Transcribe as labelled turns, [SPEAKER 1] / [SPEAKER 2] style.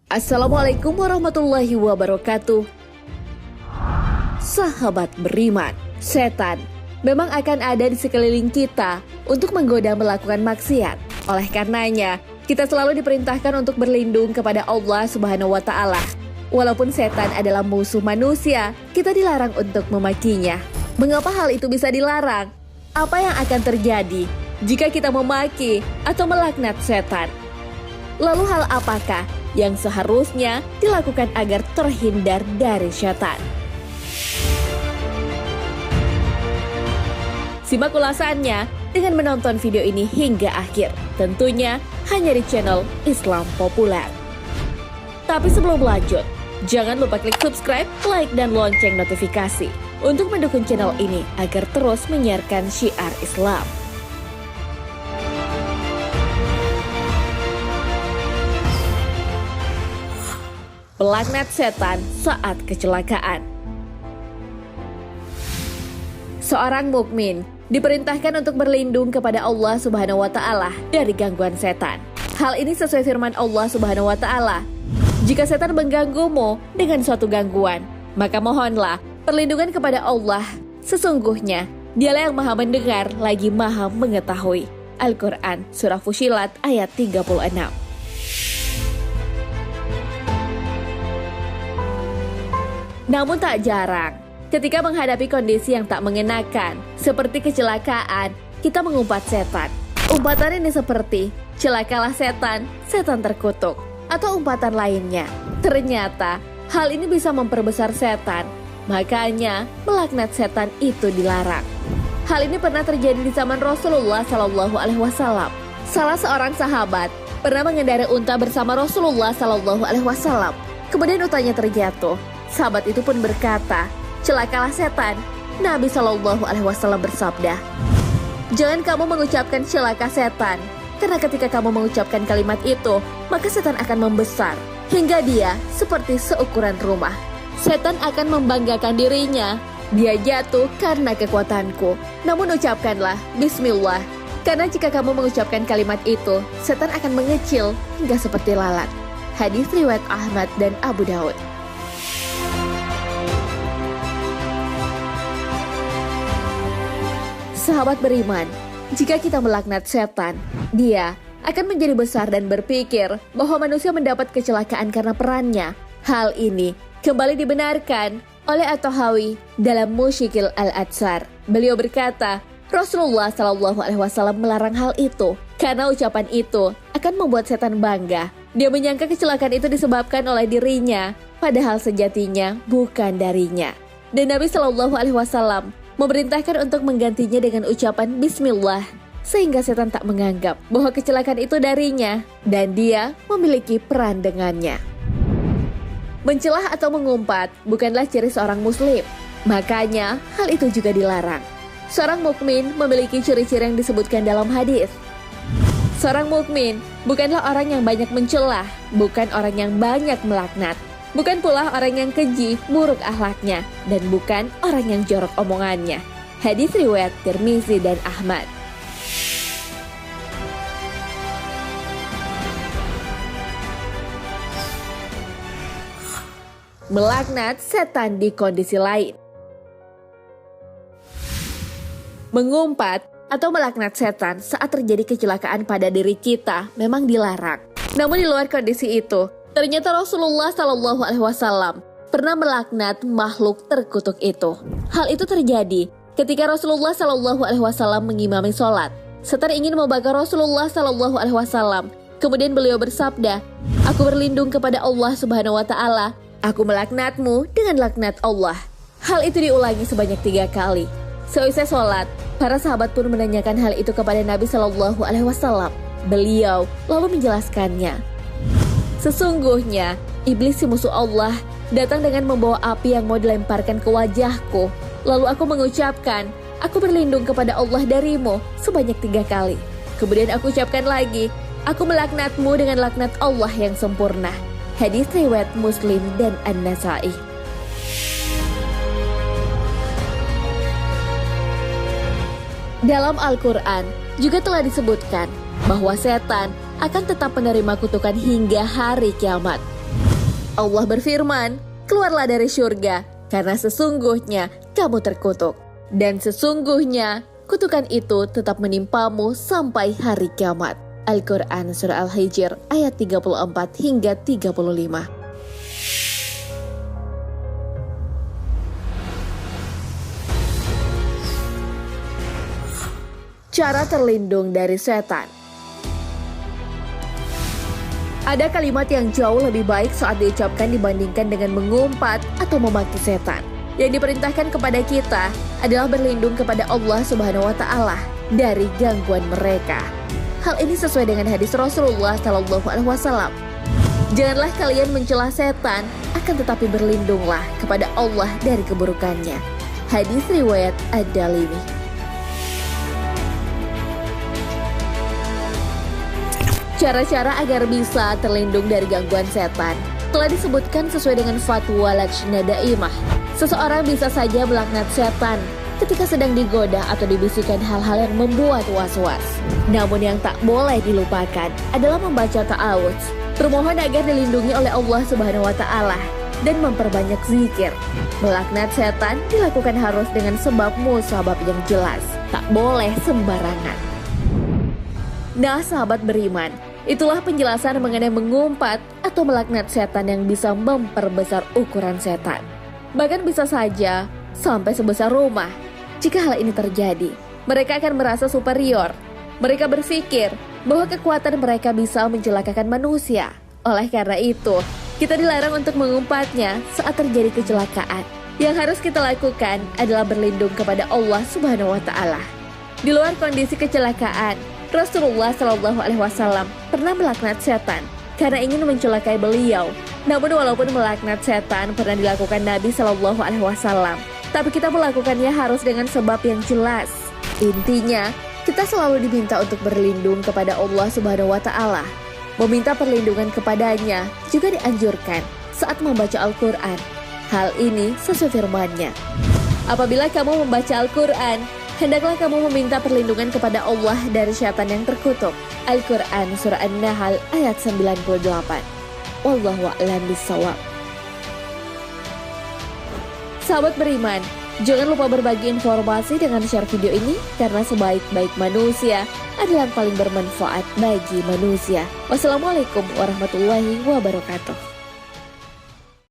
[SPEAKER 1] Assalamualaikum warahmatullahi wabarakatuh. Sahabat beriman, setan memang akan ada di sekeliling kita untuk menggoda melakukan maksiat. Oleh karenanya, kita selalu diperintahkan untuk berlindung kepada Allah Subhanahu wa Ta'ala. Walaupun setan adalah musuh manusia, kita dilarang untuk memakinya. Mengapa hal itu bisa dilarang? Apa yang akan terjadi jika kita memaki atau melaknat setan? Lalu hal apakah yang seharusnya dilakukan agar terhindar dari setan? Simak ulasannya dengan menonton video ini hingga akhir. Tentunya hanya di channel Islam Populer. Tapi sebelum lanjut, jangan lupa klik subscribe, like, dan lonceng notifikasi untuk mendukung channel ini agar terus menyiarkan syiar Islam. Pelaknat setan saat kecelakaan. Seorang mukmin diperintahkan untuk berlindung kepada Allah Subhanahu wa Ta'ala dari gangguan setan. Hal ini sesuai firman Allah Subhanahu wa Ta'ala. Jika setan mengganggumu dengan suatu gangguan, maka mohonlah perlindungan kepada Allah. Sesungguhnya Dialah yang Maha mendengar lagi Maha mengetahui. Al-Quran Surah Fussilat ayat 36. Namun tak jarang, ketika menghadapi kondisi yang tak mengenakan, seperti kecelakaan, kita mengumpat setan. Umpatan ini seperti, celakalah setan, setan terkutuk, atau umpatan lainnya. Ternyata, hal ini bisa memperbesar setan. Makanya, melaknat setan itu dilarang. Hal ini pernah terjadi di zaman Rasulullah SAW. Salah seorang sahabat pernah mengendarai unta bersama Rasulullah SAW. Kemudian untanya terjatuh. Sahabat itu pun berkata, celakalah setan. Nabi SAW bersabda, jangan kamu mengucapkan celaka setan, karena ketika kamu mengucapkan kalimat itu, maka setan akan membesar, hingga dia seperti seukuran rumah. Setan akan membanggakan dirinya, dia jatuh karena kekuatanku. Namun ucapkanlah Bismillah, karena jika kamu mengucapkan kalimat itu, setan akan mengecil hingga seperti lalat. Hadis riwayat Ahmad dan Abu Daud. Sahabat beriman, jika kita melaknat setan, dia akan menjadi besar dan berpikir bahwa manusia mendapat kecelakaan karena perannya. Hal ini kembali dibenarkan oleh At-Tahawi dalam Mushkil Al-Atsar. Beliau berkata, Rasulullah SAW melarang hal itu karena ucapan itu akan membuat setan bangga. Dia menyangka kecelakaan itu disebabkan oleh dirinya, padahal sejatinya bukan darinya. Dan Nabi SAW memerintahkan untuk menggantinya dengan ucapan Bismillah, sehingga setan tak menganggap bahwa kecelakaan itu darinya dan dia memiliki peran dengannya. Mencelah atau mengumpat bukanlah ciri seorang muslim, makanya hal itu juga dilarang. Seorang mukmin memiliki ciri-ciri yang disebutkan dalam hadis. Seorang mukmin bukanlah orang yang banyak mencelah, bukan orang yang banyak melaknat, bukan pula orang yang keji, buruk akhlaknya, dan bukan orang yang jorok omongannya. Hadis riwayat Tirmizi dan Ahmad. Melaknat setan di kondisi lain. Mengumpat atau melaknat setan saat terjadi kecelakaan pada diri kita memang dilarang. Namun di luar kondisi itu, ternyata Rasulullah SAW pernah melaknat makhluk terkutuk itu. Hal itu terjadi ketika Rasulullah SAW mengimami sholat. Setan ingin membakar Rasulullah SAW. Kemudian beliau bersabda, aku berlindung kepada Allah Subhanahu Wa Ta'ala. Aku melaknatmu dengan laknat Allah. Hal itu diulangi sebanyak 3 kali. Seusai sholat, para sahabat pun menanyakan hal itu kepada Nabi SAW. Beliau lalu menjelaskannya. Sesungguhnya, iblis si musuh Allah datang dengan membawa api yang mau dilemparkan ke wajahku. Lalu aku mengucapkan, aku berlindung kepada Allah darimu sebanyak 3 kali. Kemudian aku ucapkan lagi, aku melaknatmu dengan laknat Allah yang sempurna. Hadis riwayat Muslim dan An-Nasa'i. Dalam Al-Quran juga telah disebutkan bahwa setan akan tetap menerima kutukan hingga hari kiamat. Allah berfirman, "Keluarlah dari surga, karena sesungguhnya kamu terkutuk. Dan sesungguhnya kutukan itu tetap menimpamu sampai hari kiamat." Al-Quran Surah Al-Hijr ayat 34 hingga 35. Cara terlindung dari setan. Ada kalimat yang jauh lebih baik saat diucapkan dibandingkan dengan mengumpat atau memaki setan. Yang diperintahkan kepada kita adalah berlindung kepada Allah Subhanahu wa Ta'ala dari gangguan mereka. Hal ini sesuai dengan hadis Rasulullah Shallallahu Alaihi Wasallam. Janganlah kalian mencela setan, akan tetapi berlindunglah kepada Allah dari keburukannya. Hadis riwayat Ad-Darimi. Cara-cara agar bisa terlindung dari gangguan setan telah disebutkan sesuai dengan fatwa Lajnah Daimah. Seseorang bisa saja melaknat setan ketika sedang digoda atau dibisikkan hal-hal yang membuat was-was. Namun yang tak boleh dilupakan adalah membaca ta'awudz, bermohon agar dilindungi oleh Allah Subhanahu wa Ta'ala, dan memperbanyak zikir. Melaknat setan dilakukan harus dengan sebab musabab yang jelas, tak boleh sembarangan. Nah, sahabat beriman, itulah penjelasan mengenai mengumpat atau melaknat setan yang bisa memperbesar ukuran setan. Bahkan bisa saja sampai sebesar rumah. Jika hal ini terjadi, mereka akan merasa superior. Mereka berpikir bahwa kekuatan mereka bisa mencelakakan manusia. Oleh karena itu, kita dilarang untuk mengumpatnya saat terjadi kecelakaan. Yang harus kita lakukan adalah berlindung kepada Allah Subhanahu wa Ta'ala. Di luar kondisi kecelakaan, Rasulullah Shallallahu Alaihi Wasallam pernah melaknat setan karena ingin mencelakai beliau. Namun walaupun melaknat setan pernah dilakukan Nabi Shallallahu Alaihi Wasallam, tapi kita melakukannya harus dengan sebab yang jelas. Intinya, kita selalu diminta untuk berlindung kepada Allah Subhanahu wa Ta'ala. Meminta perlindungan kepadanya juga dianjurkan saat membaca Al-Quran. Hal ini sesuai firman-Nya. Apabila kamu membaca Al-Quran, hendaklah kamu meminta perlindungan kepada Allah dari syaitan yang terkutuk. Al-Quran Surah An-Nahl ayat 98. Wallahu a'lam bishawab. Sahabat beriman, jangan lupa berbagi informasi dengan share video ini, karena sebaik-baik manusia adalah yang paling bermanfaat bagi manusia. Wassalamualaikum warahmatullahi wabarakatuh.